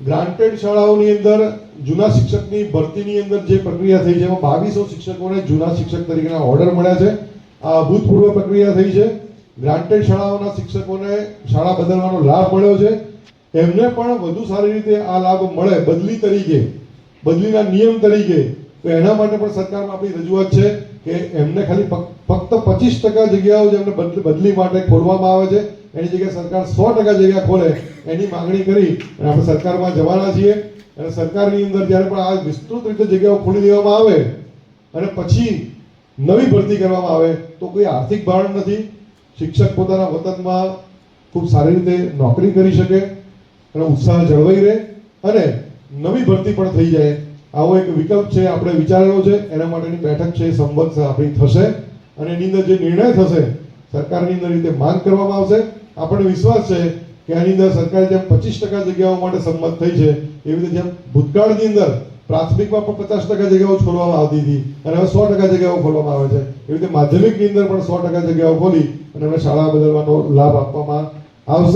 Granted શાળાઓની અંદર જૂના શિક્ષકની ભરતીની અંદર જે પ્રક્રિયા થઈ છે એમાં 2200 શિક્ષકોને જૂના શિક્ષક તરીકેના ઓર્ડર મળ્યા છે. આ અભૂતપૂર્વ પ્રક્રિયા થઈ છે. ગ્રાન્ટેડ શાળાઓના શિક્ષકોને શાળા બદલવાનો લાભ મળ્યો છે. એમને પણ વધુ સારી રીતે આ લાભ મળે બદલી તરીકે, બદલીના નિયમ તરીકે, તો એના માટે પણ સરકારમાં આપણી રજૂઆત છે કે એમને ખાલી ફક્ત 25% જગ્યાઓ જેમને બદલી માટે ખોલવામાં આવે છે એની જગ્યાએ સરકાર 100% જગ્યા ખોલે એની માંગણી કરી અને આપણે સરકારમાં જવાના છીએ. અને સરકારની અંદર જ્યારે પણ આ વિસ્તૃત રીતે જગ્યાઓ ખોલી દેવામાં આવે અને પછી નવી ભરતી કરવામાં આવે તો કોઈ આર્થિક ભારણ નથી. શિક્ષક પોતાના વતનમાં ખૂબ સારી રીતે નોકરી કરી શકે અને ઉત્સાહ જળવાઈ રહે અને નવી ભરતી પણ થઈ જાય. આવો એક વિકલ્પ છે, આપણે વિચારેલો છે. એના માટેની બેઠક છે, સંવાદ આપણી થશે અને એની અંદર જે નિર્ણય થશે સરકારની અંદર રીતે માંગ કરવામાં આવશે. આપણને વિશ્વાસ છે કે આની અંદર સરકારે જેમ 25% જગ્યાઓ માટે સંમત થઈ છે એવી રીતે જેમ ભૂતકાળની અંદર પ્રાથમિકમાં પણ 50% જગ્યાઓ ખોલવામાં આવતી હતી અને હવે 100% જગ્યાઓ ખોલવામાં આવે છે, એવી રીતે માધ્યમિકની અંદર પણ 100% જગ્યાઓ ખોલી અને હવે શાળા બદલવાનો લાભ આપવામાં આવશે.